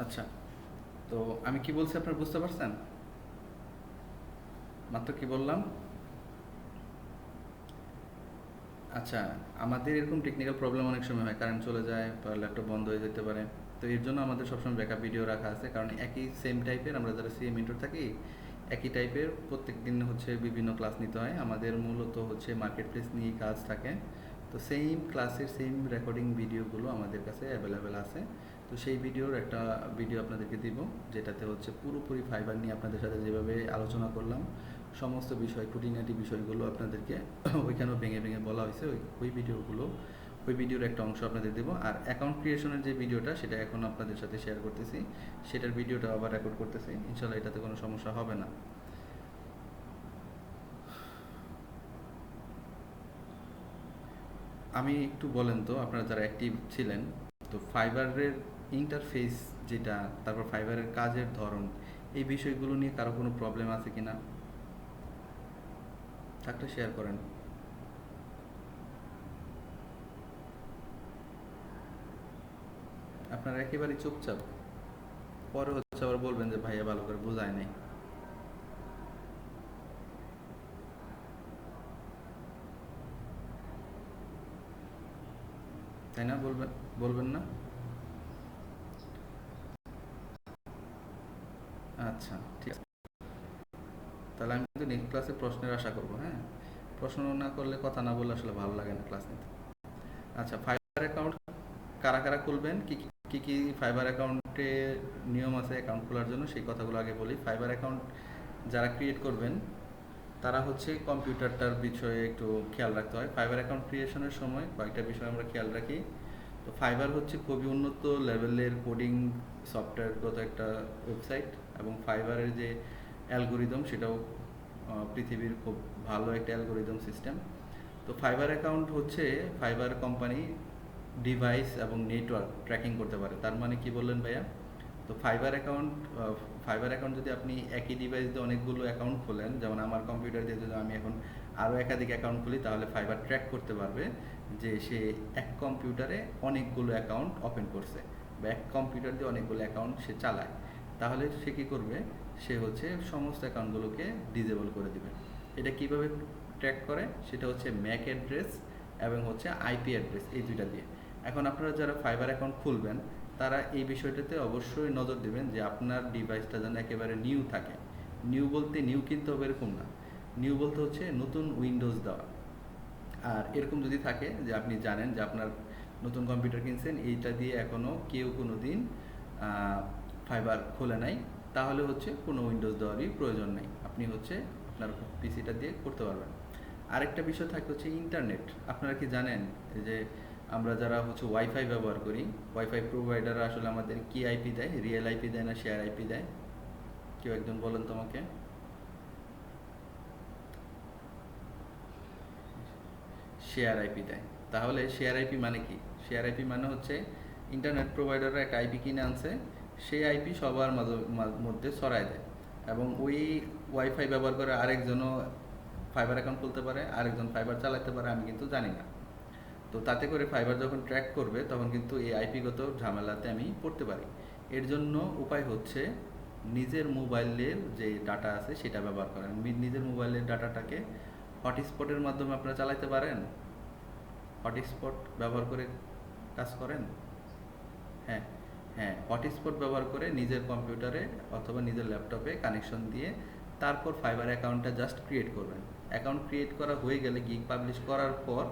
আচ্ছা, তো আমি কি বলছি আপনারা বুঝতে পারছেন? মাত্র কি বললাম? আচ্ছা, আমাদের এরকম টেকনিক্যাল প্রবলেম অনেক সময় হয়, কারেন্ট চলে যায় বা ল্যাপটপ বন্ধ হয়ে যেতে পারে। তো এর জন্য আমাদের সবসময় ব্যাকআপ ভিডিও রাখা আছে, কারণ একই সেম টাইপের আমরা যারা সিএম ইন্টার থাকি, একই টাইপের প্রত্যেক দিন হচ্ছে বিভিন্ন ক্লাস নিতে হয়। আমাদের মূলত হচ্ছে মার্কেট প্লেস নিয়েই কাজ থাকে। তো সেম ক্লাসের সেম রেকর্ডিং ভিডিওগুলো আমাদের কাছে অ্যাভেলেবেল আছে। তো সেই ভিডিওর একটা ভিডিও আপনাদেরকে দিব, যেটাতে হচ্ছে পুরোপুরি ফাইবার নিয়ে আপনাদের সাথে যেভাবে আলোচনা করলাম, সমস্ত বিষয় খুঁটিনাটি বিষয়গুলো আপনাদেরকে ওইখানেও ভেঙে ভেঙে বলা হয়েছে। ওই ভিডিওগুলো, ওই ভিডিওর একটা অংশ আপনাদের দেবো। আর অ্যাকাউন্ট ক্রিয়েশনের যে ভিডিওটা, সেটা এখন আপনাদের সাথে শেয়ার করতেছি। সেটার ভিডিওটা আবার রেকর্ড করতেছি, ইনশাল্লাহ এটাতে কোনো সমস্যা হবে না। আমি একটু বলেন তো, আপনারা যারা অ্যাক্টিভ ছিলেন, তো ফাইবারের ইন্টারফেস যেটা, তারপর ফাইবারের কাজের ধরন, এই বিষয়গুলো নিয়ে কারো কোনো প্রবলেম আছে কিনা, থাকলে শেয়ার করেন। আপনারা একেবারেই চুপচাপ, পরে হচ্ছে আবার বলবেন যে ভাইয়া ভালো করে বোঝায় নাই, তাই না? বলবেন, বলবেন না? আচ্ছা, ঠিক আছে। তাহলে আমি কিন্তু নেক্সট ক্লাসে প্রশ্নের আশা করবো, হ্যাঁ? প্রশ্ন না করলে, কথা না বললে আসলে ভালো লাগে না ক্লাস নিতে। আচ্ছা, ফাইবার অ্যাকাউন্ট কারা কারা খুলবেন, কি কি কি ফাইবার অ্যাকাউন্টে নিয়ম আছে অ্যাকাউন্ট খোলার জন্য, সেই কথাগুলো আগে বলি। ফাইবার অ্যাকাউন্ট যারা ক্রিয়েট করবেন, তারা হচ্ছে কম্পিউটারটার বিষয়ে একটু খেয়াল রাখতে হয়। ফাইবার অ্যাকাউন্ট ক্রিয়েশনের সময় কয়েকটা বিষয় আমরা খেয়াল রাখি। তো ফাইবার হচ্ছে খুবই উন্নত লেভেলের কোডিং সফটওয়্যারগত একটা ওয়েবসাইট, এবং ফাইবারের যে অ্যালগোরিদম, সেটাও পৃথিবীর খুব ভালো একটা অ্যালগোরিদম সিস্টেম। তো ফাইবার অ্যাকাউন্ট হচ্ছে ফাইবার কোম্পানি ডিভাইস এবং নেটওয়ার্ক ট্র্যাকিং করতে পারে। তার মানে কি বললেন ভাইয়া? তো ফাইবার অ্যাকাউন্ট যদি আপনি একই ডিভাইস দিয়ে অনেকগুলো অ্যাকাউন্ট খোলেন, যেমন আমার কম্পিউটার দিয়ে যদি আমি এখন আরও একাধিক অ্যাকাউন্ট খুলি, তাহলে ফাইবার ট্র্যাক করতে পারবে যে সে এক কম্পিউটারে অনেকগুলো অ্যাকাউন্ট ওপেন করছে, বা এক কম্পিউটার দিয়ে অনেকগুলো অ্যাকাউন্ট সে চালায়। তাহলে সে কী করবে? সে হচ্ছে সমস্ত অ্যাকাউন্টগুলোকে ডিজেবল করে দিবে। এটা কিভাবে ট্র্যাক করে? সেটা হচ্ছে ম্যাক অ্যাড্রেস এবং হচ্ছে আইপি অ্যাড্রেস, এই দুইটা দিয়ে। এখন আপনারা যারা ফাইবার অ্যাকাউন্ট খুলবেন, তারা এই বিষয়টাতে অবশ্যই নজর দেবেন যে আপনার ডিভাইসটা যেন একেবারে নিউ থাকে। নিউ বলতে নিউ কিনতে হবে এরকম না, নিউ বলতে হচ্ছে নতুন উইন্ডোজ দেওয়া। আর এরকম যদি থাকে যে আপনি জানেন যে আপনার নতুন কম্পিউটার কিনছেন, এইটা দিয়ে এখনও কেউ কোনো দিন ফাইবার খোলে নাই, তাহলে হচ্ছে কোনো উইন্ডোজ দেওয়ারই প্রয়োজন নেই, আপনি হচ্ছে আপনার পিসিটা দিয়ে করতে পারবেন। আরেকটা বিষয় থাকে হচ্ছে ইন্টারনেট। আপনারা কি জানেন যে আমরা যারা হচ্ছে ওয়াইফাই ব্যবহার করি, ওয়াইফাই প্রোভাইডাররা আসলে আমাদের কি আইপি দেয়? রিয়েল আইপি দেয় না শেয়ার আইপি দেয়? কেউ একজন বলেন তোমাকে। শেয়ার আইপি দেয়। তাহলে শেয়ার আইপি মানে কি? শেয়ার আইপি মানে হচ্ছে ইন্টারনেট প্রোভাইডাররা একটা আইপি কিনে আনছে, সেই আইপি সবার মধ্যে ছড়ায় দেয়, এবং ওই ওয়াইফাই ব্যবহার করে আরেকজনও ফাইবার অ্যাকাউন্ট খুলতে পারে, আরেকজন ফাইবার চালাতে পারে, আমি কিন্তু জানি না। তো তাতে করে ফাইবার যখন ট্র্যাক করবে, তখন কিন্তু এই আইপিগত ঝামেলাতে আমি পড়তে পারি। এর জন্য উপায় হচ্ছে নিজের মোবাইলের যে ডাটা আছে সেটা ব্যবহার করেন। নিজের মোবাইলের ডাটাটাকে হটস্পটের মাধ্যমে আপনারা চালাতে পারেন। হটস্পট ব্যবহার করে কাজ করেন? হ্যাঁ, হ্যাঁ, হটস্পট ব্যবহার করে নিজের কম্পিউটারে অথবা নিজের ল্যাপটপে কানেকশন দিয়ে তারপর ফাইবার অ্যাকাউন্টটা জাস্ট ক্রিয়েট করবেন। অ্যাকাউন্ট ক্রিয়েট করা হয়ে গেলে, গিগ পাবলিশ করার পর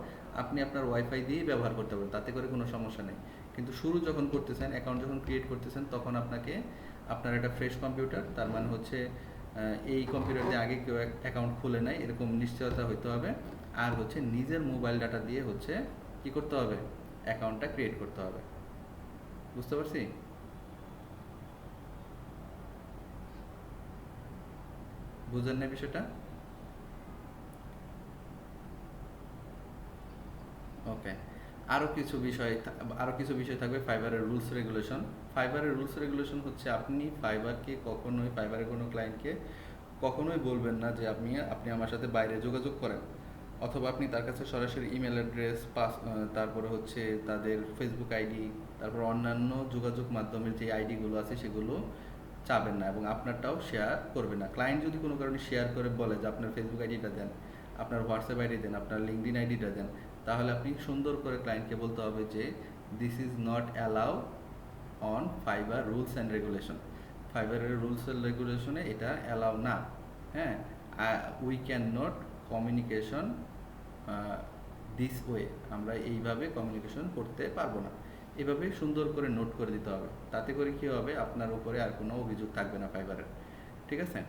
আপনি আপনার ওয়াইফাই দিয়েই ব্যবহার করতে পারেন, তাতে করে কোনো সমস্যা নেই। কিন্তু শুরু যখন করতেছেন, অ্যাকাউন্ট যখন ক্রিয়েট করতেছেন, তখন আপনাকে আপনার একটা ফ্রেশ কম্পিউটার, তার মানে হচ্ছে এই কম্পিউটার দিয়ে আগে কেউ অ্যাকাউন্ট খুলে নাই এরকম নিশ্চয়তা হইতে হবে। আর হচ্ছে নিজের মোবাইল ডাটা দিয়ে হচ্ছে কি করতে হবে? অ্যাকাউন্টটা ক্রিয়েট করতে হবে। বুঝতে পারছি? বুঝেন না বিষয়টা? ওকে। আরও কিছু বিষয় থাকবে ফাইবারের রুলস রেগুলেশন। ফাইবারের রুলস রেগুলেশন হচ্ছে আপনি ফাইবারকে কখনোই, ফাইবারের কোনো ক্লায়েন্টকে কখনোই বলবেন না যে আপনি আপনি আমার সাথে বাইরে যোগাযোগ করেন, অথবা আপনি তার কাছে সরাসরি ইমেল অ্যাড্রেস তারপরে হচ্ছে তাদের ফেসবুক আইডি, তারপর অন্যান্য যোগাযোগ মাধ্যমের যে আইডিগুলো আছে সেগুলো চাবেন না এবং আপনারটাও শেয়ার করবেন না। ক্লায়েন্ট যদি কোনো কারণে শেয়ার করে বলে যে আপনার ফেসবুক আইডিটা দেন, আপনার হোয়াটসঅ্যাপ আইডি দেন, আপনার লিঙ্কডিন আইডিটা দেন, তাহলে আপনি সুন্দর করে ক্লায়েন্টকে বলতে হবে যে this is not allow on fibre rules and regulation. ফাইবারের রুলস অ্যান্ড রেগুলেশনে এটা অ্যালাউ না। হ্যাঁ, we can not communication this way, আমরা এইভাবে কমিউনিকেশন করতে পারবো না। এভাবে সুন্দর করে নোট করে দিতে হবে। তাতে করে কী হবে, আপনার উপরে আর কোনো অভিযোগ থাকবে না ফাইবারের। ঠিক আছে।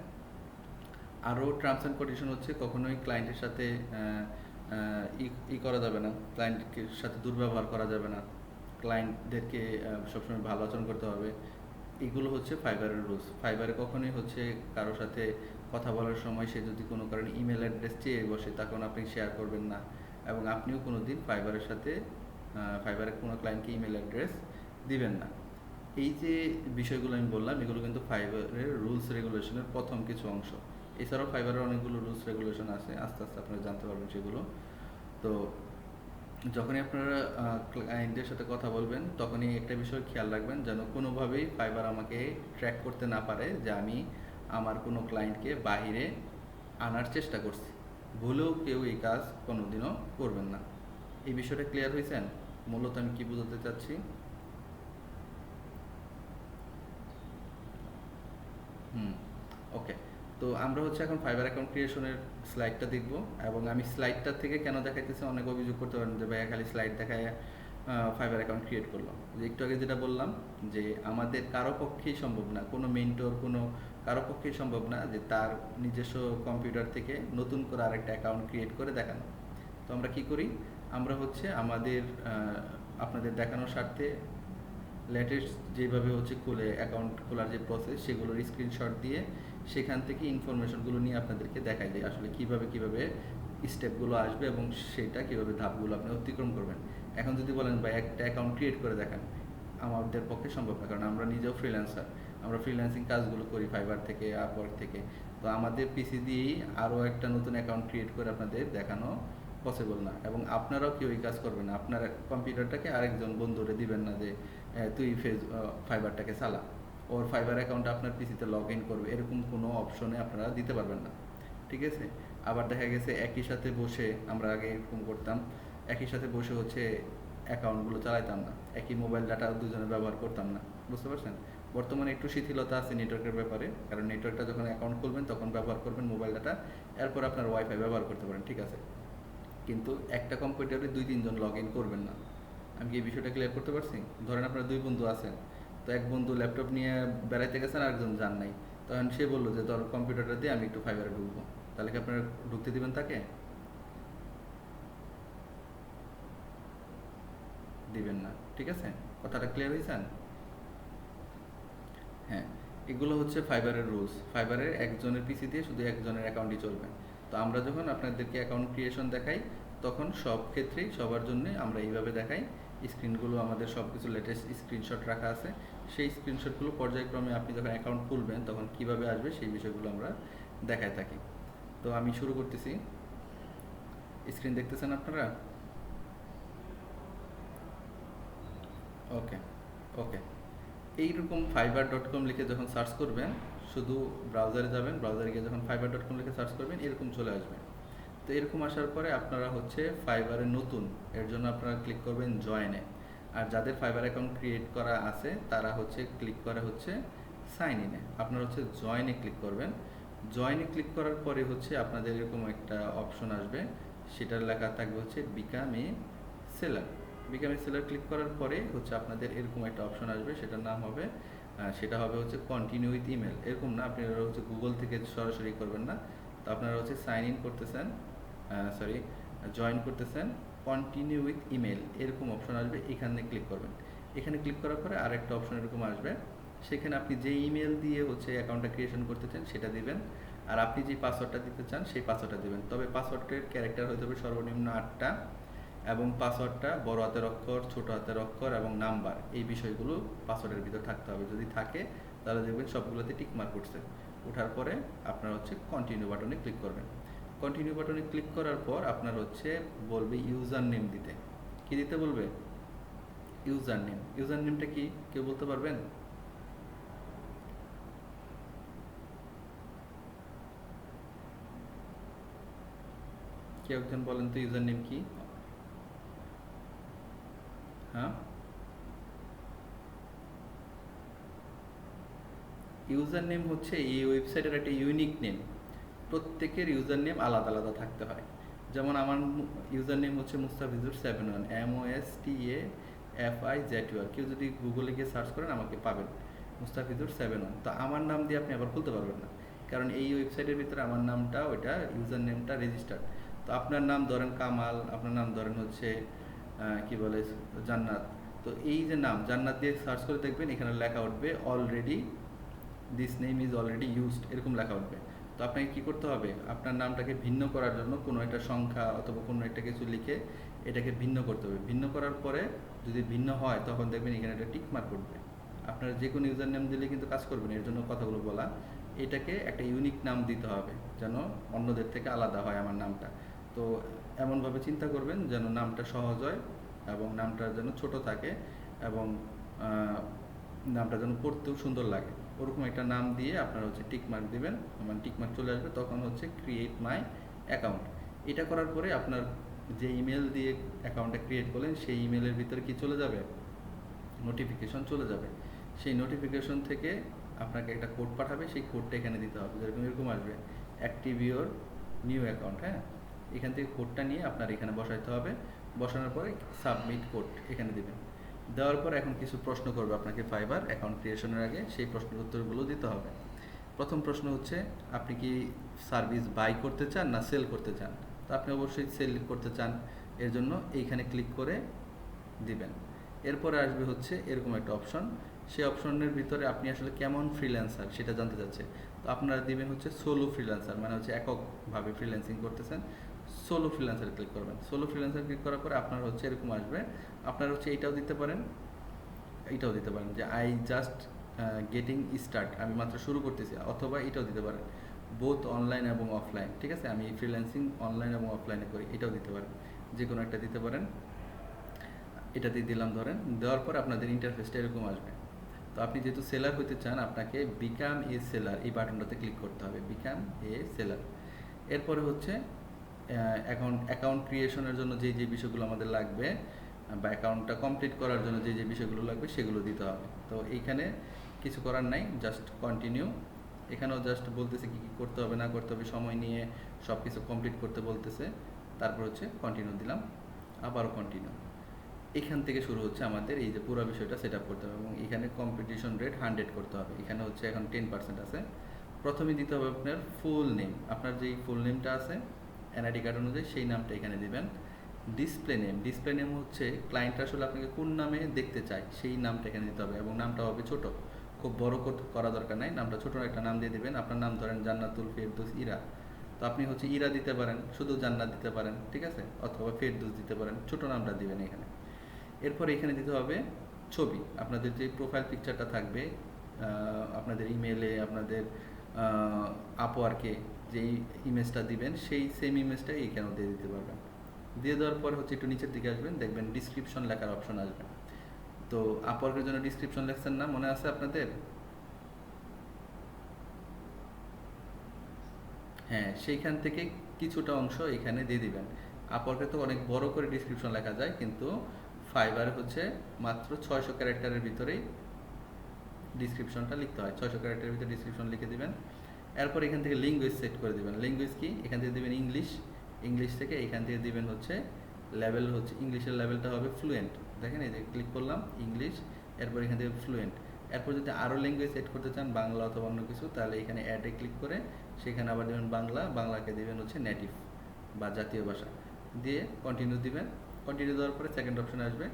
আরও টার্মস অ্যান্ড কন্ডিশন হচ্ছে কখনোই ক্লায়েন্টের সাথে করা যাবে না, ক্লায়েন্টের সাথে দুর্ব্যবহার করা যাবে না, ক্লায়েন্টদেরকে সবসময় ভালো আচরণ করতে হবে। এগুলো হচ্ছে ফাইবারের রুলস। ফাইবারে কখনোই হচ্ছে কারোর সাথে কথা বলার সময় সে যদি কোনো কারণে ইমেল অ্যাড্রেস চেয়ে বসে তখন আপনি শেয়ার করবেন না, এবং আপনিও কোনো দিন ফাইবারের সাথে ফাইবারের কোনো ক্লায়েন্টকে ইমেল অ্যাড্রেস দিবেন না। এই যে বিষয়গুলো আমি বললাম এগুলো কিন্তু ফাইবারের রুলস রেগুলেশনের প্রথম কিছু অংশ। এছাড়াও ফাইবারের অনেকগুলো রুলস রেগুলেশন আছে, আস্তে আস্তে আপনারা জানতে পারবেন সেগুলো। তো যখনই আপনারা ক্লায়েন্টের সাথে কথা বলবেন তখনই একটা বিষয় খেয়াল রাখবেন যেন কোনোভাবেই ফাইবার আমাকে ট্র্যাক করতে না পারে যে আমি আমার কোনো ক্লায়েন্টকে বাহিরে আনার চেষ্টা করছি। ভুলেও কেউ এই কাজ কোনোদিনও করবেন না। এই বিষয়টা ক্লিয়ার হয়েছেন? মূলত আমি কি বোঝাতে চাচ্ছি? ওকে। তো আমরা হচ্ছে এখন ফাইবার অ্যাকাউন্ট ক্রিয়েশনের স্লাইডটা দেখব, এবং আমি স্লাইডটা থেকে কেন দেখাইতেছি অনেক অভিযোগ করতে পারেন যে ভাইয়া খালি স্লাইড দেখায় ফাইবার অ্যাকাউন্ট ক্রিয়েট করলো। যে একটু আগে যেটা বললাম যে আমাদের কারো পক্ষেই সম্ভব না, কোনো মেন্টর কোনো কারো পক্ষেই সম্ভব না যে তার নিজস্ব কম্পিউটার থেকে নতুন করে আরেকটা অ্যাকাউন্ট ক্রিয়েট করে দেখানো। তো আমরা কি করি, আমরা হচ্ছে আমাদের আপনাদের দেখানোর স্বার্থে লেটেস্ট যেভাবে হচ্ছে খুলে অ্যাকাউন্ট খোলার যে প্রসেস সেগুলোর স্ক্রিনশট দিয়ে সেখান থেকে ইনফরমেশনগুলো নিয়ে আপনাদেরকে দেখাই যায় আসলে কিভাবে স্টেপগুলো আসবে এবং সেটা কিভাবে ধাপগুলো আপনি অতিক্রম করবেন। এখন যদি বলেন বা একটা অ্যাকাউন্ট ক্রিয়েট করে দেখান, আমাদের পক্ষে সম্ভব না, কারণ আমরা নিজেও ফ্রিল্যান্সার, আমরা ফ্রিল্যান্সিং কাজগুলো করি ফাইবার থেকে, আপওয়ার্ক থেকে। তো আমাদের পিসি দিয়েই আরও একটা নতুন অ্যাকাউন্ট ক্রিয়েট করে আপনাদের দেখানো পসিবল না, এবং আপনারাও কেউ এই কাজ করবেন না। আপনার কম্পিউটারটাকে আরেকজন বন্ধুরে দিবেন না যে তুই ফাইবারটাকে চালা, ওর ফাইবার অ্যাকাউন্ট আপনার পিসিতে লগ ইন করবে, এরকম কোনো অপশনে আপনারা দিতে পারবেন না। ঠিক আছে। আবার দেখা গেছে একই সাথে বসে, আমরা আগে এরকম করতাম, একই সাথে বসে হচ্ছে অ্যাকাউন্টগুলো চালাইতাম না, একই মোবাইল ডাটা দুজনে ব্যবহার করতাম না। বুঝতে পারছেন? বর্তমানে একটু শিথিলতা আছে নেটওয়ার্কের ব্যাপারে, কারণ নেটওয়ার্কটা যখন অ্যাকাউন্ট খুলবেন তখন ব্যবহার করবেন মোবাইল ডাটা, এরপর আপনার ওয়াইফাই ব্যবহার করতে পারেন। ঠিক আছে, কিন্তু একটা কম্পিউটারে 2-3 জন লগ ইন করবেন না। আমি কি এই বিষয়টা ক্লিয়ার করতে পারছি? ধরেন আপনার 2 বন্ধু আছেন, তো এক বন্ধু ল্যাপটপ নিয়ে বেড়াইতে গেছেন, আরেকজন যান নাই, তখন সে বললো যে তোর কম্পিউটারটা দিয়ে আমি একটু ফাইবারে ঢুকবো, তাহলে কি আপনারা ঢুকতে দিবেন তাকে? দিবেন না। ঠিক আছে, কথাটা ক্লিয়ার হয়েছেন? হ্যাঁ, এগুলো হচ্ছে ফাইবারের রুলস। ফাইবারের একজনের পিসি দিয়ে শুধু একজনের অ্যাকাউন্টই চলবে। তো আমরা যখন আপনাদেরকে অ্যাকাউন্ট ক্রিয়েশন দেখাই তখন সব ক্ষেত্রেই সবার জন্য আমরা এইভাবে দেখাই। স্ক্রিনগুলো আমাদের সব কিছু লেটেস্ট স্ক্রিনশট রাখা আছে, সেই স্ক্রিনশটগুলো পর্যায়ক্রমে আপনি যখন অ্যাকাউন্ট খুলবেন তখন কিভাবে আসবে সেই বিষয়গুলো আমরা দেখায় থাকি। তো আমি শুরু করতেছি। স্ক্রিন দেখতেছেন আপনারা? ওকে, ওকে। এইরকম fiverr.com লিখে যখন সার্চ করবেন, শুধু ব্রাউজারে যাবেন, ব্রাউজারে গিয়ে যখন fiverr.com লিখে সার্চ করবেন এরকম চলে আসবে। তো এরকম আসার পরে আপনারা হচ্ছে ফাইবারে নতুন, এর জন্য আপনারা ক্লিক করবেন জয়েনে। আর যাদের ফাইবার অ্যাকাউন্ট ক্রিয়েট করা আছে তারা হচ্ছে ক্লিক করে হচ্ছে সাইন ইনে। আপনারা হচ্ছে জয়েনে ক্লিক করবেন। জয়েনে ক্লিক করার পরে হচ্ছে আপনাদের এরকম একটা অপশন আসবে, সেটার লেখা থাকবে হচ্ছে become a seller. Become a seller click করার পরে হচ্ছে আপনাদের এরকম একটা অপশন আসবে, সেটার নাম হবে সেটা হবে হচ্ছে কন্টিনিউ উইথ ইমেল। এরকম না, আপনারা হচ্ছে গুগল থেকে সরাসরি করবেন না। তো আপনারা হচ্ছে সাইন ইন করতেছেন, জয়েন করতেছেন, কন্টিনিউ উইথ ইমেল এরকম অপশন আসবে, এখানে ক্লিক করবেন। এখানে ক্লিক করার পরে আরেকটা অপশন এরকম আসবে, সেখানে আপনি যে ইমেল দিয়ে হচ্ছে অ্যাকাউন্টটা ক্রিয়েশন করতে চান সেটা দিবেন, আর আপনি যে পাসওয়ার্ডটা দিতে চান সেই পাসওয়ার্ডটা দিবেন। তবে পাসওয়ার্ডের ক্যারেক্টার হতে হবে সর্বনিম্ন 8টা, এবং পাসওয়ার্ডটা বড় হাতের অক্ষর, ছোট হাতের অক্ষর এবং নাম্বার, এই বিষয়গুলো পাসওয়ার্ডের ভিতর থাকতে হবে। যদি থাকে তাহলে দেখবেন সবগুলোতে টিক মার্ক উঠছে। ওঠার পরে আপনারা হচ্ছে কন্টিনিউ বাটনে ক্লিক করবেন। কন্টিনিউ বাটনে ক্লিক করার পর আপনার হচ্ছে বলবে ইউজার নেম দিতে। কি দিতে বলবে? ইউজার নেমটা কি কেউ বলতে পারবেন? কেউ একজন বলেন তো ইউজার নেম কি? হ্যাঁ, ইউজার নেম হচ্ছে এই ওয়েবসাইটের একটা ইউনিক নেম। প্রত্যেকের ইউজার নেম আলাদা আলাদা থাকতে হয়। যেমন আমার ইউজার নেম হচ্ছে মুস্তাফিজুর 71, MOSTAFIZUR। কেউ যদি গুগলে গিয়ে সার্চ করেন আমাকে পাবেন, মুস্তাফিজুর 71। তো আমার নাম দিয়ে আপনি আবার খুলতে পারবেন না, কারণ এই ওয়েবসাইটের ভিতরে আমার নামটা, ওইটা ইউজার নেমটা রেজিস্টার্ড। তো আপনার নাম ধরেন কামাল, আপনার নাম ধরেন হচ্ছে কি বলে জান্নাত। তো এই যে নাম জান্নাত দিয়ে সার্চ করে দেখবেন এখানে লেখা উঠবে already this name is already used, এরকম লেখা উঠবে। তো আপনাকে কি করতে হবে, আপনার নামটাকে ভিন্ন করার জন্য কোনো একটা সংখ্যা অথবা কোনো একটা কিছু লিখে এটাকে ভিন্ন করতে হবে। ভিন্ন করার পরে যদি ভিন্ন হয় তখন দেখবেন এখানে একটা টিক মার্ক উঠবে। আপনার যে কোনো ইউজার নেম দিলে কিন্তু কাজ করবে না, এর জন্য কথাগুলো বলা। এটাকে একটা ইউনিক নাম দিতে হবে যেন অন্যদের থেকে আলাদা হয় আমার নামটা। তো এমনভাবে চিন্তা করবেন যেন নামটা সহজ হয় এবং নামটা যেন ছোট থাকে এবং নামটা যেন পড়তেও সুন্দর লাগে। ওরকম একটা নাম দিয়ে আপনারা হচ্ছে টিক মার্ক দিবেন, মানে টিক মার্ক চলে আসবে, তখন হচ্ছে ক্রিয়েট মাই অ্যাকাউন্ট। এটা করার পরে আপনার যে ইমেল দিয়ে অ্যাকাউন্টটা ক্রিয়েট করলেন সেই ইমেলের ভিতরে কি চলে যাবে, নোটিফিকেশন চলে যাবে। সেই নোটিফিকেশন থেকে আপনাকে একটা কোড পাঠাবে, সেই কোডটা এখানে দিতে হবে। যেরকম এরকম আসবে অ্যাক্টিভ ইউর নিউ অ্যাকাউন্ট। হ্যাঁ, এখান থেকে কোডটা নিয়ে আপনার এখানে বসাইতে হবে। বসানোর পরে সাবমিট কোড এখানে দিবেন। দেওয়ার পর এখন কিছু প্রশ্ন করবে আপনাকে ফাইবার অ্যাকাউন্ট ক্রিয়েশনের আগে, সেই প্রশ্নের উত্তরগুলো দিতে হবে। প্রথম প্রশ্ন হচ্ছে আপনি কি সার্ভিস বাই করতে চান না সেল করতে চান? তো আপনি অবশ্যই সেল করতে চান, এর জন্য এইখানে ক্লিক করে দিবেন। এরপরে আসবে হচ্ছে এরকম একটা অপশন, সেই অপশনের ভিতরে আপনি আসলে কেমন ফ্রিল্যান্সার সেটা জানতে চাচ্ছে। তো আপনারা দিবেন হচ্ছে সোলো ফ্রিল্যান্সার, মানে হচ্ছে এককভাবে ফ্রিল্যান্সিং করতেছেন, সোলো ফ্রিল্যান্সার ক্লিক করবেন। সোলো ফ্রিল্যান্সার ক্লিক করার পরে আপনার হচ্ছে এরকম আসবে। আপনারা হচ্ছে এইটাও দিতে পারেন, এইটাও দিতে পারেন যে আই জাস্ট গেটিং স্টার্ট, আমি মাত্র শুরু করতেছি, অথবা এটাও দিতে পারেন বোথ অনলাইন এবং অফলাইন। ঠিক আছে, আমি ফ্রিল্যান্সিং অনলাইন এবং অফলাইনে করি, এটাও দিতে পারেন, যে কোনো একটা দিতে পারেন। এটা দিয়ে দিলাম ধরেন। দেওয়ার পর আপনাদের ইন্টারফেসটা এরকম আসবে। তো আপনি যেহেতু সেলার হতে চান আপনাকে বিকাম এ সেলার এই বাটনটাতে ক্লিক করতে হবে, বিকাম এ সেলার। এরপরে হচ্ছে অ্যাকাউন্ট ক্রিয়েশনের জন্য যে যে বিষয়গুলো আমাদের লাগবে বা অ্যাকাউন্টটা কমপ্লিট করার জন্য যে যে বিষয়গুলো লাগবে সেগুলো দিতে হবে। তো এইখানে কিছু করার নাই, জাস্ট কন্টিনিউ। এখানেও জাস্ট বলতেছে কী কী করতে হবে না করতে হবে, সময় নিয়ে সব কিছু কমপ্লিট করতে বলতেছে। তারপর হচ্ছে কন্টিনিউ দিলাম, আবারও কন্টিনিউ। এখান থেকে শুরু হচ্ছে আমাদের এই যে পুরো বিষয়টা সেট আপ করতে হবে এবং এখানে কম্পিটিশন রেট 100 করতে হবে। এখানে হচ্ছে এখন 10% আছে। প্রথমে দিতে হবে আপনার ফুল নেম, আপনার যেই ফুল নেমটা আছে এনআইডি কার্ড অনুযায়ী সেই নামটা এখানে দিবেন। ডিসপ্লে নেম হচ্ছে ক্লায়েন্ট আসলে আপনাকে কোন নামে দেখতে চায় সেই নামটা এখানে দিতে হবে এবং নামটা হবে ছোট, খুব বড় করা দরকার নাই, নামটা ছোট একটা নাম দিয়ে দিবেন। আপনার নাম ধরেন জান্নাতুল ফেরদৌস ইরা, তো আপনি হচ্ছে ইরা দিতে পারেন, শুধু জান্নাত দিতে পারেন, ঠিক আছে, অথবা ফেরদৌস দিতে পারেন, ছোট নামটা দিবেন এখানে। এরপর এখানে দিতে হবে ছবি, আপনাদের যে প্রোফাইল পিকচারটা থাকবে আপনাদের ইমেলে, আপনাদের আপওয়ার্কে যেই ইমেজটা দিবেন সেই সেম ইমেজটা এইখানেও দিয়ে দিতে পারবেন। দিয়ে দেওয়ার পর হচ্ছে একটু নিচের দিকে আসবেন, দেখবেন ডিসক্রিপশন লেখার অপশন আসবে। তো আপওয়ার্কের জন্য ডিসক্রিপশন লেখছেন না, মনে আছে আপনাদের? হ্যাঁ, সেইখান থেকে কিছুটা অংশ এখানে দিয়ে দিবেন। আপওয়ার্কে তো অনেক বড় করে ডিসক্রিপশন লেখা যায়, কিন্তু ফাইবার হচ্ছে মাত্র 600 ক্যারেক্টারের ভিতরেই ডিসক্রিপশনটা লিখতে হয়। 600 ক্যারেক্টারের ভিতরে ডিসক্রিপশন লিখে দিবেন। এরপর এখান থেকে ল্যাঙ্গুয়েজ সেট করে দিবেন। ল্যাঙ্গুয়েজ কি, এখান থেকে দিবেন ইংলিশ। ইংলিশ থেকে এখান থেকে দিবেন হচ্ছে লেভেল, হচ্ছে ইংলিশের লেভেলটা হবে ফ্লুয়েন্ট। দেখেন এই যে ক্লিক করলাম ইংলিশ, এরপর এখান থেকে ফ্লুয়েন্ট। এরপর যদি আরও ল্যাঙ্গুয়েজ সেট করতে চান বাংলা অথবা অন্য কিছু, তাহলে এখানে অ্যাডে ক্লিক করে সেখানে আবার দেবেন বাংলা, বাংলাকে দেবেন হচ্ছে নেটিভ বা জাতীয় ভাষা, দিয়ে কন্টিনিউ দিবেন। কন্টিনিউ দেওয়ার পরে সেকেন্ড অপশন আসবে।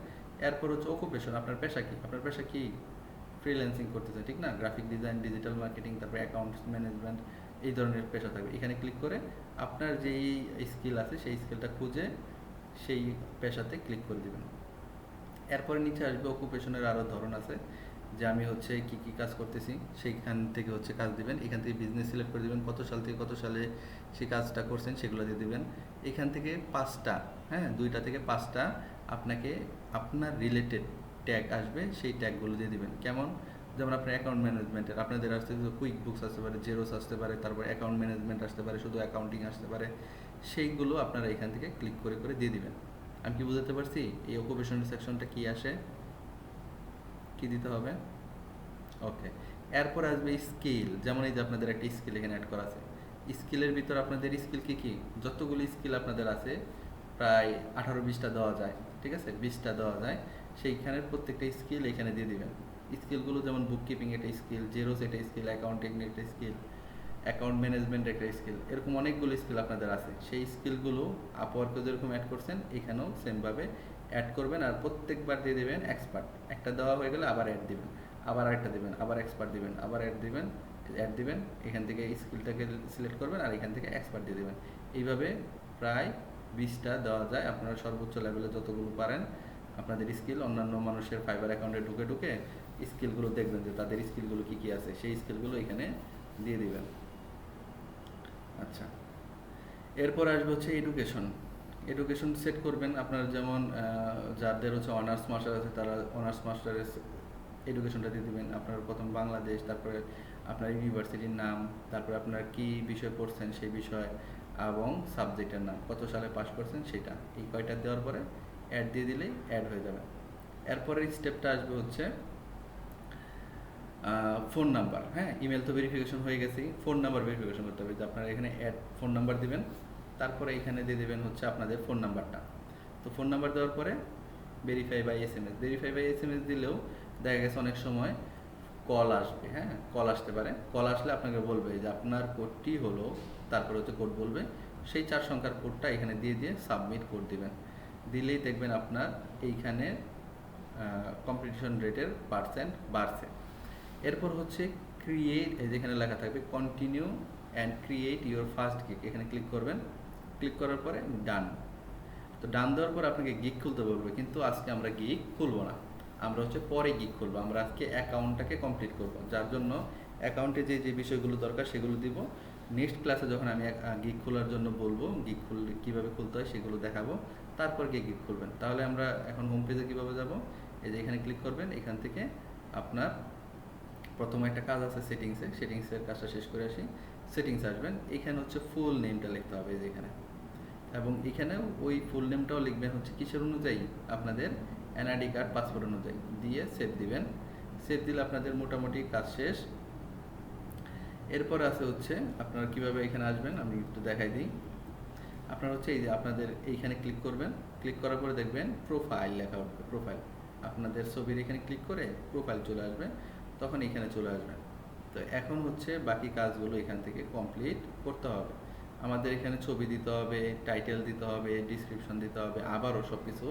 এরপর হচ্ছে অকুপেশন, আপনার পেশা কি, আপনার পেশা কি ফ্রিল্যান্সিং করতেছে, ঠিক না, গ্রাফিক ডিজাইন, ডিজিটাল মার্কেটিং, তারপরে অ্যাকাউন্টস ম্যানেজমেন্ট, এই ধরনের পেশা থাকবে। এখানে ক্লিক করে আপনার যেই স্কিল আছে সেই স্কিলটা খুঁজে সেই পেশাতে ক্লিক করে দেবেন। এরপরে নিচে আসবে অকুপেশনের আরও ধরন আছে, যে আমি হচ্ছে কি কি কাজ করতেছি সেইখান থেকে হচ্ছে কাজ দিবেন। এখান থেকে বিজনেস সিলেক্ট করে দিবেন, কত সাল থেকে কত সালে সেই কাজটা করছেন সেগুলো দিয়ে দিবেন। এখান থেকে 5টা, হ্যাঁ 2টা থেকে 5টা আপনাকে আপনার রিলেটেড ট্যাগ আসবে সেই ট্যাগগুলো দিয়ে দিবেন। কেমন? যেমন আপনার অ্যাকাউন্ট ম্যানেজমেন্টের আপনাদের আসতে কুইক বুকস আসতে পারে, জেরোস আসতে পারে, তারপর অ্যাকাউন্ট ম্যানেজমেন্ট আসতে পারে, শুধু অ্যাকাউন্টিং আসতে পারে, সেইগুলো আপনারা এখান থেকে ক্লিক করে করে দিয়ে দিবেন। আমি কি বুঝাতে পারছি? এই অকুপেশনাল সেকশনটা কি আসে, কি দিতে হবে? ওকে। এরপর আসবে স্কিল। যেমন এই যে আপনাদের একটা স্কিল এখানে অ্যাড করা আছে। স্কিলের ভিতর আপনাদের স্কিল কি কি, যতগুলি স্কিল আপনাদের আছে প্রায় 18-20টা দেওয়া যায়, ঠিক আছে, 20টা দেওয়া যায়। সেইখানের প্রত্যেকটা স্কিল এখানে দিয়ে দিবেন। স্কিলগুলো যেমন বুক কিপিং একটা স্কিল, জেরোস একটা স্কিল, অ্যাকাউন্টিং একটা স্কিল, অ্যাকাউন্ট ম্যানেজমেন্ট একটা স্কিল, এরকম অনেকগুলো স্কিল আপনাদের আছে। সেই স্কিলগুলো আপওয়ার্কে যেরকম অ্যাড করছেন এখানেও সেমভাবে অ্যাড করবেন, আর প্রত্যেকবার দিয়ে দেবেন এক্সপার্ট। একটা দেওয়া হয়ে গেলে আবার অ্যাড দিবেন, আবার আরেকটা দিবেন, আবার এক্সপার্ট দিবেন, আবার অ্যাড দিবেন। এখান থেকে স্কিলটাকে সিলেক্ট করবেন আর এখান থেকে এক্সপার্ট দিয়ে দেবেন। এইভাবে প্রায় 20টা দেওয়া যায়। আপনারা সর্বোচ্চ লেভেলে যতগুলো পারেন আপনাদের স্কিল অন্যান্য মানুষের ফাইবার অ্যাকাউন্টে ঢুকে ঢুকে স্কিলগুলো দেখবেন যে তাদের স্কিলগুলো কী কী আছে, সেই স্কিলগুলো এখানে দিয়ে দিবেন। আচ্ছা, এরপর আসবে হচ্ছে এডুকেশন। এডুকেশন সেট করবেন আপনার, যেমন যাদের হচ্ছে অনার্স মাস্টার আছে তারা অনার্স মাস্টারের এডুকেশনটা দিয়ে দেবেন। আপনার প্রথম বাংলাদেশ, তারপরে আপনার ইউনিভার্সিটির নাম, তারপরে আপনার কি বিষয় পড়ছেন সেই বিষয়, এবং সাবজেক্টের নাম, কত সালে পাস করছেন সেটা। এই কয়টা দেওয়ার পরে অ্যাড দিয়ে দিলেই অ্যাড হয়ে যাবে। এরপরের স্টেপটা আসবে হচ্ছে ফোন নাম্বার। হ্যাঁ, ইমেল তো ভেরিফিকেশন হয়ে গেছেই, ফোন নাম্বার ভেরিফিকেশন করতে হবে। যে আপনারা এখানে অ্যাড ফোন নাম্বার দিবেন, তারপরে এখানে দিয়ে দেবেন হচ্ছে আপনাদের ফোন নাম্বারটা। তো ফোন নাম্বার দেওয়ার পরে verify by SMS. Verify by SMS দিলেও দেখা গেছে অনেক সময় কল আসবে, হ্যাঁ, কল আসতে পারে। কল আসলে আপনাকে বলবে যে আপনার কোডটি হলো, তারপরে হচ্ছে কোড বলবে, সেই 4 সংখ্যার কোডটা এখানে দিয়ে দিয়ে সাবমিট কোড দিবেন। দিলেই দেখবেন আপনার এইখানে কম্পিটিশন রেটের পার্সেন্ট বাড়ছে। এরপর হচ্ছে ক্রিয়েট, যেখানে লেখা থাকবে continue and create your first gig, এখানে ক্লিক করবেন। ক্লিক করার পরে ডান। তো ডান দেওয়ার পর আপনাকে গিগ খুলতে বলবে, কিন্তু আজকে আমরা গিগ খুলবো না, আমরা হচ্ছে পরে গিগ খুলবো। আমরা আজকে অ্যাকাউন্টটাকে কমপ্লিট করব, যার জন্য অ্যাকাউন্টে যে যে বিষয়গুলো দরকার সেগুলো দিব। নেক্সট ক্লাসে যখন আমি গিগ খোলার জন্য বলবো, গিগ খুললে কীভাবে খুলতে হয় সেগুলো দেখাবো, তারপর গিয়ে গিগ খুলবেন। তাহলে আমরা এখন হোম পেজে কীভাবে যাব, এই যে এখানে ক্লিক করবেন। এখান থেকে আপনার প্রথম একটা কাজ আছে সেটিংসে, সেটিংসের কাজটা শেষ করে আসি। সেটিংস আসবেন, এখানে হচ্ছে ফুল নেমটা লিখতে হবে যেখানে, এবং এখানেও ওই ফুল নেমটাও লিখবেন হচ্ছে কিসের অনুযায়ী, আপনাদের এনআইডি কার্ড পাসপোর্ট অনুযায়ী দিয়ে সেভ দিবেন। সেভ দিলে আপনাদের মোটামুটি কাজ শেষ। এরপর আছে হচ্ছে আপনারা কিভাবে এখানে আসবেন আমি একটু দেখাই দিই। আপনারা হচ্ছে এই যে আপনাদের এইখানে ক্লিক করবেন। ক্লিক করার পরে দেখবেন প্রোফাইল লেখা উঠবে, প্রোফাইল। আপনাদের ছবির এখানে ক্লিক করে প্রোফাইল চলে আসবে, তখন এখানে চলে আসবেন। তো এখন হচ্ছে বাকি কাজগুলো এখান থেকে কমপ্লিট করতে হবে। আমাদের এখানে ছবি দিতে হবে, টাইটেল দিতে হবে, ডিসক্রিপশন দিতে হবে, আবারও সব কিছু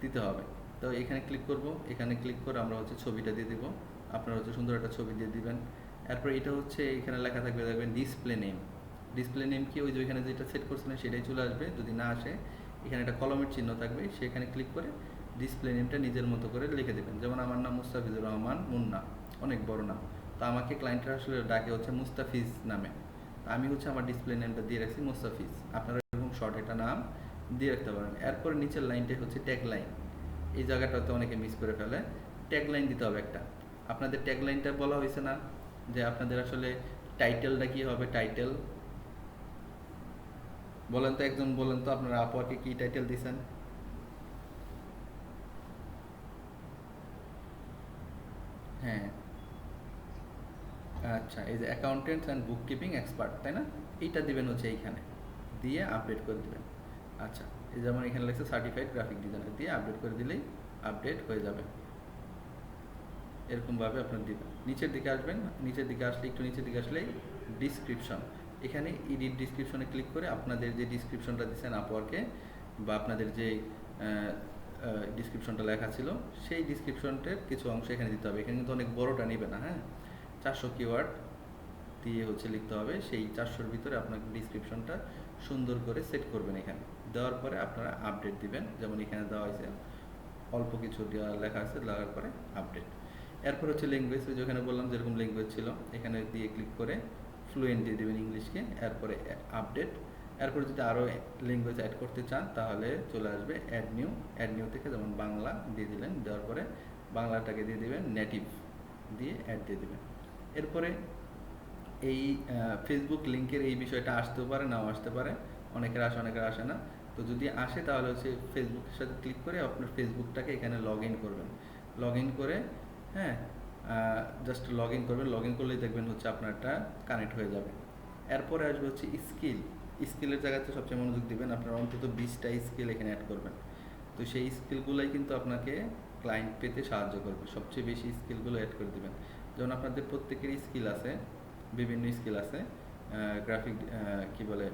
দিতে হবে। তো এখানে ক্লিক করব, এখানে ক্লিক করে আমরা হচ্ছে ছবিটা দিয়ে দিব। আপনারা হচ্ছে সুন্দর একটা ছবি দিয়ে দিবেন। এরপর এটা হচ্ছে এখানে লেখা থাকবে, দেখবেন ডিসপ্লে নেম। ডিসপ্লে নেম কি, ওই যে ওইখানে যেটা সেট করছিলেন সেটাই চলে আসবে। যদি না আসে এখানে একটা কলমের চিহ্ন থাকবে, সেখানে ক্লিক করে ডিসপ্লে নেমটা নিজের মতো করে লিখে দেবেন। যেমন আমার নাম মুস্তাফিজুর রহমান মুন্না, অনেক বড় নাম, তো আমাকে ক্লায়েন্টরা আসলে ডাকে হচ্ছে মুস্তাফিজ নামে, আমি হচ্ছে আমার ডিসপ্লে নেমটা দিয়ে রাখছি মুস্তাফিজ। আপনারা এরকম শর্ট একটা নাম দিয়ে রাখতে পারেন। এরপরে নিচের লাইনটাই হচ্ছে ট্যাগ লাইন। এই জায়গাটাতে অনেকে মিস করে ফেলে, ট্যাগ লাইন দিতে হবে একটা। আপনাদের ট্যাগ লাইনটা বলা হয়েছে না, যে আপনাদের আসলে টাইটেলটা কি হবে, টাইটেল বলেন তো, একজন বলেন তো আপনারা আপওয়ার্কে কি টাইটেল দিয়েছেন? হ্যাঁ, আচ্ছা, এই যে accountants and book keeping expert, তাই না? এইটা দিবেন হচ্ছে এইখানে, দিয়ে আপডেট করে দিবেন। আচ্ছা, এই যেমন এখানে লেখছে সার্টিফাইড গ্রাফিক ডিজাইনার, দিয়ে আপডেট করে দিলেই আপডেট হয়ে যাবে। এরকমভাবে আপনার দিবেন। নিচের দিকে আসবেন, নিচের দিকে আসলে একটু নিচের দিকে আসলেই ডিসক্রিপশন, এখানে এডিট ডিসক্রিপশনে ক্লিক করে আপনাদের যে ডিসক্রিপশনটা দিচ্ছেন আপওয়ার্কে, বা আপনাদের যে ডিসক্রিপশনটা লেখা ছিল সেই ডিসক্রিপশনটার কিছু অংশ এখানে দিতে হবে। এখানে কিন্তু অনেক বড়টা নেবে না, হ্যাঁ, 400 কিওয়ার্ড দিয়ে হচ্ছে লিখতে হবে। সেই 400-র ভিতরে আপনার ডিসক্রিপশনটা সুন্দর করে সেট করবেন। এখানে দেওয়ার পরে আপনারা আপডেট দিবেন, যেমন এখানে দেওয়া হয়েছে অল্প কিছু লেখা আছে, লেখার পরে আপডেট। এরপর হচ্ছে ল্যাঙ্গুয়েজ, যেখানে বললাম যেরকম ল্যাঙ্গুয়েজ ছিল এখানে দিয়ে ক্লিক করে ফ্লুয়েন্ট দিয়ে দেবেন ইংলিশকে। এরপরে আপডেট, এরপরে যদি আরও ল্যাঙ্গুয়েজ অ্যাড করতে চান তাহলে চলে আসবে অ্যাড নিউ থেকে যেমন বাংলা দিয়ে দিলেন, দেওয়ার পরে বাংলাটাকে দিয়ে দিবেন নেটিভ দিয়ে অ্যাড দিয়ে দিবেন। এরপরে এই ফেসবুক লিঙ্কের এই বিষয়টা আসতেও পারে নাও আসতে পারে, অনেকের আসে অনেকের আসে না। তো যদি আসে তাহলে হচ্ছে ফেসবুকের সাথে ক্লিক করে আপনার ফেসবুকটাকে এখানে লগ ইন করবেন, লগ ইন করে হ্যাঁ জাস্ট লগ ইন করবেন, লগ ইন করলেই দেখবেন হচ্ছে আপনারটা কানেক্ট হয়ে যাবে। এরপরে আসবে হচ্ছে স্কিলের জায়গাতে সবচেয়ে মনোযোগ দিবেন, আপনার অন্তত 20টা স্কিল এখানে অ্যাড করবেন। তো সেই স্কিলগুলোই কিন্তু আপনাকে ক্লায়েন্ট পেতে সাহায্য করবে, সবচেয়ে বেশি স্কিলগুলো অ্যাড করে দিবেন। যেমন আপনাদের প্রত্যেকেরই স্কিল আছে, বিভিন্ন স্কিল আছে, গ্রাফিক কি বলে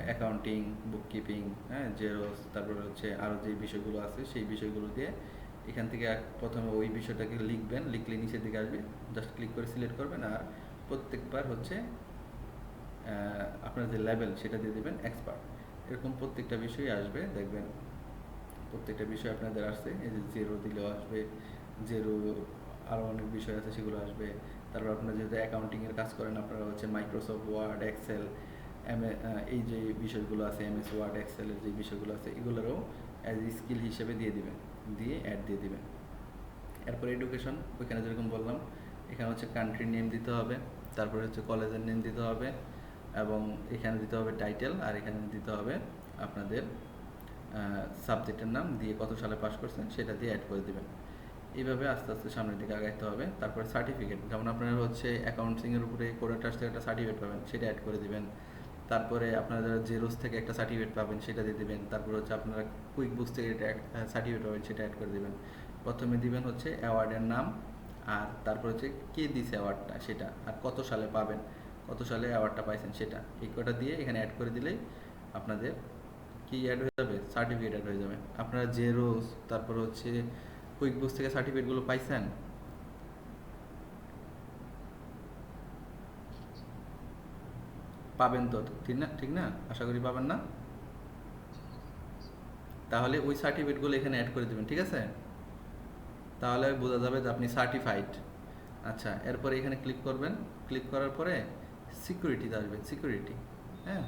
অ্যাকাউন্টিং, বুককিপিং, হ্যাঁ জেরক্স, তারপরে হচ্ছে আরও যে বিষয়গুলো আছে সেই বিষয়গুলো দিয়ে এখান থেকে প্রথমে ওই বিষয়টাকে লিখবেন, লিখলে নিচের দিকে আসবে, জাস্ট ক্লিক করে সিলেক্ট করবেন আর প্রত্যেকবার হচ্ছে আপনার যে লেভেল সেটা দিয়ে দেবেন এক্সপার্ট। এরকম প্রত্যেকটা বিষয় আসবে, দেখবেন প্রত্যেকটা বিষয় আপনাদের আসছে, এই যে জিরো দিলেও আসবে, জিরো আরও অনেক বিষয় আছে সেগুলো আসবে। তারপর আপনারা যেহেতু অ্যাকাউন্টিংয়ের কাজ করেন, আপনারা হচ্ছে মাইক্রোসফট ওয়ার্ড, এক্সেল, এই যে বিষয়গুলো আছে এমএস ওয়ার্ড, এক্সেলের যে বিষয়গুলো আছে এগুলোরও অ্যাজ স্কিল হিসেবে দিয়ে দিবেন, দিয়ে অ্যাড দিয়ে দিবেন। এরপর এডুকেশন, ওইখানে যেরকম বললাম এখানে হচ্ছে কান্ট্রি নেম দিতে হবে, তারপরে হচ্ছে কলেজের নেম দিতে হবে, এবং এখানে দিতে হবে টাইটেল, আর এখানে দিতে হবে আপনাদের সাবজেক্টের নাম দিয়ে কত সালে পাস করছেন সেটা দিয়ে অ্যাড করে দেবেন। এইভাবে আস্তে আস্তে সামনের দিকে আগাইতে হবে। তারপরে সার্টিফিকেট, যেমন আপনারা হচ্ছে অ্যাকাউন্টিংয়ের উপরে কোডাটাস থেকে একটা সার্টিফিকেট পাবেন সেটা অ্যাড করে দিবেন। তারপরে আপনারা জেরোস থেকে একটা সার্টিফিকেট পাবেন সেটা দিয়ে দেবেন। তারপরে হচ্ছে আপনারা কুইক বুকস থেকে একটা সার্টিফিকেট পাবেন সেটা অ্যাড করে দেবেন। প্রথমে দিবেন হচ্ছে অ্যাওয়ার্ডের নাম, আর তারপর হচ্ছে কে দিছে অ্যাওয়ার্ডটা সেটা, আর কত সালে পাবেন, কত সালে অ্যাওয়ার্ডটা পাইছেন সেটা, এই কটা দিয়ে এখানে অ্যাড করে দিলেই আপনাদের কি অ্যাড হয়ে যাবে, সার্টিফিকেট অ্যাড হয়ে যাবে। আপনারা জেরোস তারপর হচ্ছে কুইক বুকস থেকে সার্টিফিকেটগুলো পাইছেন, পাবেন তো, ঠিক না? ঠিক না, আশা করি পাবেন না। তাহলে ওই সার্টিফিকেটগুলো এখানে অ্যাড করে দেবেন, ঠিক আছে? তাহলে বোঝা যাবে যে আপনি সার্টিফাইড। আচ্ছা, এরপরে এখানে ক্লিক করবেন, ক্লিক করার পরে সিকিউরিটিতে আসবেন, সিকিউরিটি, হ্যাঁ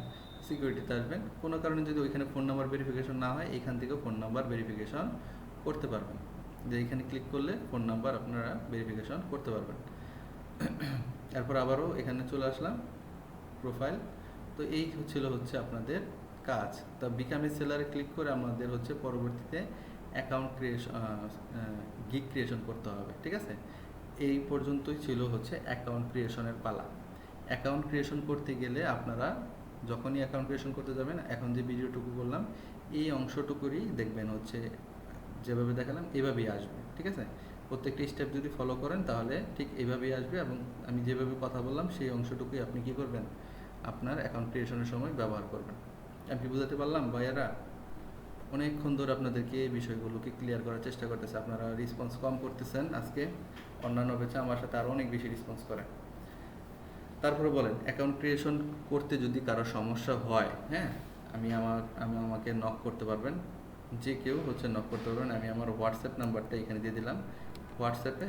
সিকিউরিটিতে আসবেন। কোনো কারণে যদি ওইখানে ফোন নাম্বার ভেরিফিকেশন না হয় এখান থেকেও ফোন নাম্বার ভেরিফিকেশন করতে পারবেন, যে এখানে ক্লিক করলে ফোন নাম্বার আপনারা ভেরিফিকেশন করতে পারবেন। এরপর আবারও এখানে চলে আসলাম প্রোফাইল। তো এই হচ্ছে আপনাদের কাজ। তা বিকাম এ সেলারে ক্লিক করে আমাদের হচ্ছে পরবর্তীতে অ্যাকাউন্ট ক্রিয়েশন, গিগ ক্রিয়েশন করতে হবে, ঠিক আছে? এই পর্যন্তই ছিল হচ্ছে অ্যাকাউন্ট ক্রিয়েশনের পালা। অ্যাকাউন্ট ক্রিয়েশন করতে গেলে আপনারা যখনই অ্যাকাউন্ট ক্রিয়েশন করতে যাবেন, এখন যে ভিডিওটুকু বললাম এই অংশটুকুরই দেখবেন হচ্ছে যেভাবে দেখালাম এভাবেই আসবে, ঠিক আছে? প্রত্যেকটি স্টেপ যদি ফলো করেন তাহলে ঠিক এইভাবেই আসবে, এবং আমি যেভাবে কথা বললাম সেই অংশটুকুই আপনি কি করবেন, আপনার অ্যাকাউন্ট ক্রিয়েশনের সময় ব্যবহার করবেন। আমি কি বুঝাতে পারলাম ভাইয়ারা? অনেকক্ষণ ধরে আপনাদেরকে এই বিষয়গুলোকে ক্লিয়ার করার চেষ্টা করতেছে, আপনারা রেসপন্স কম করতেছেন আজকে, অন্যান্য ব্যাচে আমার সাথে আরও অনেক বেশি রেসপন্স করে। তারপরে বলেন, অ্যাকাউন্ট ক্রিয়েশন করতে যদি কারো সমস্যা হয়, হ্যাঁ আমাকে নক করতে পারবেন, যে কেউ হচ্ছে নক করতে পারবেন। আমি আমার হোয়াটসঅ্যাপ নাম্বারটা এখানে দিয়ে দিলাম, হোয়াটসঅ্যাপে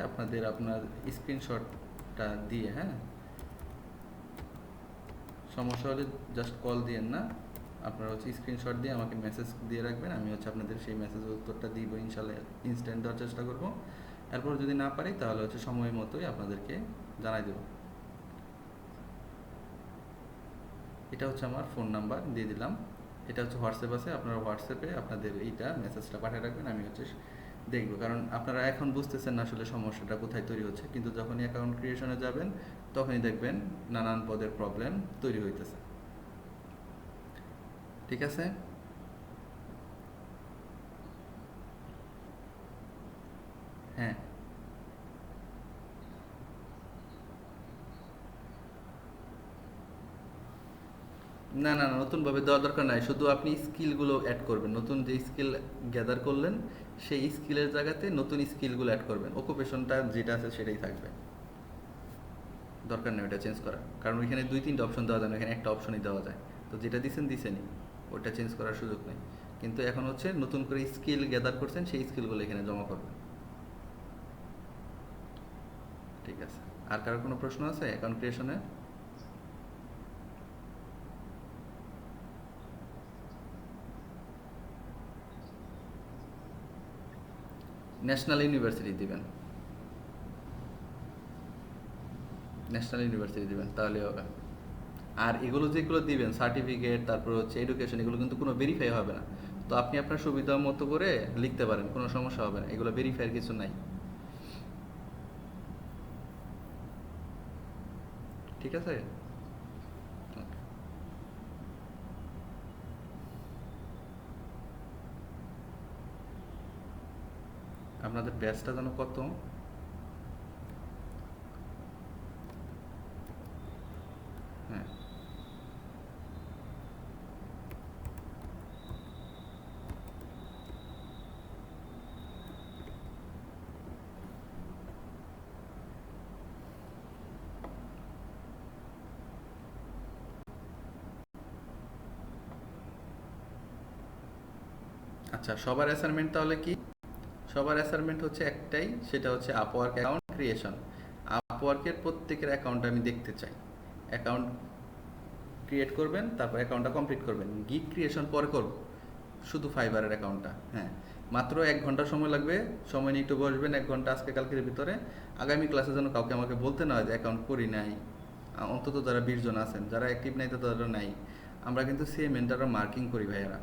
আপনার স্ক্রিনশটটা দিয়ে, হ্যাঁ সমস্যা হলে জাস্ট কল দিয়েন না, আপনারা হচ্ছে স্ক্রিনশট দিয়ে আমাকে মেসেজ দিয়ে রাখবেন, আমি হচ্ছে আপনাদের সেই মেসেজের উত্তরটা দিব ইনশাল্লাহ, ইনস্ট্যান্ট দেওয়ার চেষ্টা করব। এরপর যদি না পারি তাহলে হচ্ছে সময় মতোই আপনাদেরকে জানাই দেব। এটা হচ্ছে আমার ফোন নাম্বার দিয়ে দিলাম, এটা হচ্ছে হোয়াটসঅ্যাপ আছে, আপনারা হোয়াটসঅ্যাপে আপনাদের এইটা মেসেজটা পাঠিয়ে রাখবেন, আমি হচ্ছে দেখব। কারণ আপনারা এখন বুঝতেছেন না আসলে সমস্যাটা কোথায় তৈরি হচ্ছে, কিন্তু যখনই অ্যাকাউন্ট ক্রিয়েশনে যাবেন তখনই দেখবেন নানান পদের প্রবলেম তৈরি হইতেছে, ঠিক আছে? হ্যাঁ, না না না, নতুনভাবে দেওয়ার দরকার নাই, শুধু আপনি স্কিলগুলো অ্যাড করবেন, নতুন যে স্কিল গ্যাদার করলেন সেই স্কিলের জায়গাতে নতুন স্কিলগুলো অ্যাড করবেন, অকুপেশনটা যেটা আছে সেটাই থাকবে, দরকার নেই ওটা চেঞ্জ করার। কারণ ওইখানে 2-3টা অপশন দেওয়া যায় না, এখানে একটা অপশনই দেওয়া যায়। তো যেটা দিছেনই, ওটা চেঞ্জ করার সুযোগ নেই। কিন্তু এখন হচ্ছে নতুন করে স্কিল গ্যাদার করছেন সেই স্কিলগুলো এখানে জমা করবেন, ঠিক আছে? আর কারো কোনো প্রশ্ন আছে অ্যাকাউন্ট ক্রিয়েশনে? ন্যাশনাল ইউনিভার্সিটি দিবেন, ন্যাশনাল ইউনিভার্সিটি দিবেন, তাহলেই হবে। আর এগুলো যেগুলো দিবেন সার্টিফিকেট, তারপর হচ্ছে এডুকেশন, এগুলো কিন্তু কোনো ভেরিফাই হবে না। তো আপনি আপনার সুবিধা মতো করে লিখতে পারেন, কোনো সমস্যা হবে না, এগুলো ভেরিফাইয়ের কিছু নাই। ঠিক আছে। আপনাদের ব্যাচটা যেন কত? হ্যাঁ, আচ্ছা সবার অ্যাসাইনমেন্ট তাহলে কি? সবার অ্যাসাইনমেন্ট হচ্ছে একটাই, সেটা হচ্ছে আপওয়ার্ক অ্যাকাউন্ট ক্রিয়েশন। আপওয়ার্কের প্রত্যেকের অ্যাকাউন্ট আমি দেখতে চাই। অ্যাকাউন্ট ক্রিয়েট করবেন, তারপর অ্যাকাউন্টটা কমপ্লিট করবেন। গিগ ক্রিয়েশন পরে করব, শুধু ফাইবারের অ্যাকাউন্টটা। হ্যাঁ, মাত্র 1 ঘন্টা সময় লাগবে। সময় নিয়ে একটু বসবেন 1 ঘন্টা আজকে কালকের ভিতরে। আগামী ক্লাসে যেন কাউকে আমাকে বলতে না হয় যে অ্যাকাউন্ট করি নাই। অন্তত যারা 20 জন আছেন, যারা অ্যাক্টিভ নাই তারা নাই। আমরা কিন্তু সেম এন্টারও মার্কিং করি ভাইয়ারা।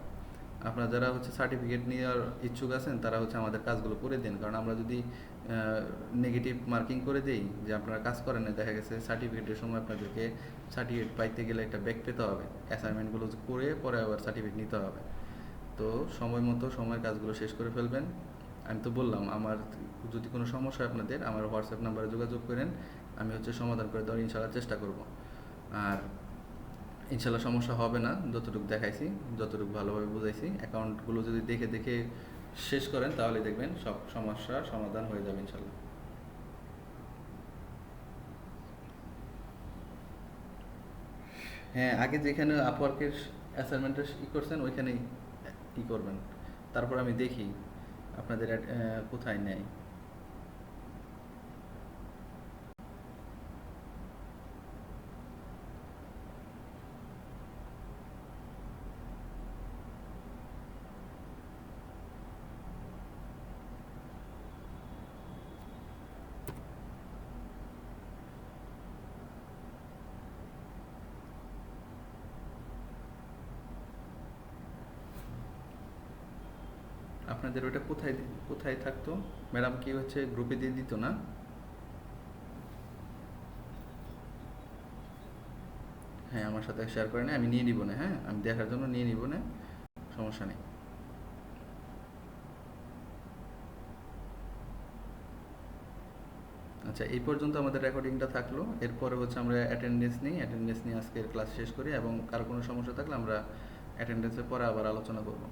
আপনারা যারা হচ্ছে সার্টিফিকেট নেওয়ার ইচ্ছুক আছেন তারা হচ্ছে আমাদের কাজগুলো করে দিন, কারণ আমরা যদি নেগেটিভ মার্কিং করে দিই যে আপনারা কাজ করেন না, দেখা গেছে সার্টিফিকেটের সময় আপনাদেরকে সার্টিফিকেট পাইতে গেলে একটা ব্যাক পেতে হবে, অ্যাসাইনমেন্টগুলো করে পরে আবার সার্টিফিকেট নিতে হবে। তো সময় মতো সময়ের কাজগুলো শেষ করে ফেলবেন। আমি তো বললাম, আমার যদি কোনো সমস্যা হয় আপনাদের আমার হোয়াটসঅ্যাপ নাম্বারে যোগাযোগ করেন, আমি হচ্ছে সমাধান করে দেওয়ার ইনশাল্লাহ চেষ্টা করব। আর ইনশাল্লাহ সমস্যা হবে না, যতটুকু দেখাইছি, যতটুকু ভালোভাবে বুঝাইছি। অ্যাকাউন্টগুলো যদি দেখে দেখে শেষ করেন তাহলে দেখবেন সব সমস্যার সমাধান হয়ে যাবে ইনশাল্লাহ। হ্যাঁ, আগে যেখানে আপওয়ার্কের অ্যাসাইনমেন্টটা করছেন ওইখানেই করবেন, তারপর আমি দেখি আপনাদের কোথায় নেয়। আপনাদের ওইটা কোথায় কোথায় থাকতো? ম্যাডাম কি হচ্ছে গ্রুপে দিয়ে দিত না? হ্যাঁ, আমার সাথে শেয়ার করে নেয়, আমি নিয়ে নিব না। হ্যাঁ, আমি দেখার জন্য নিয়ে নিব না, সমস্যা নেই। আচ্ছা, এই পর্যন্ত আমাদের রেকর্ডিংটা থাকলো। এরপরে হচ্ছে আমরা অ্যাটেন্ডেন্স নিয়ে আজকের ক্লাস শেষ করি, এবং কারো কোনো সমস্যা থাকলে আমরা অ্যাটেন্ডেন্সের পরে আবার আলোচনা করব।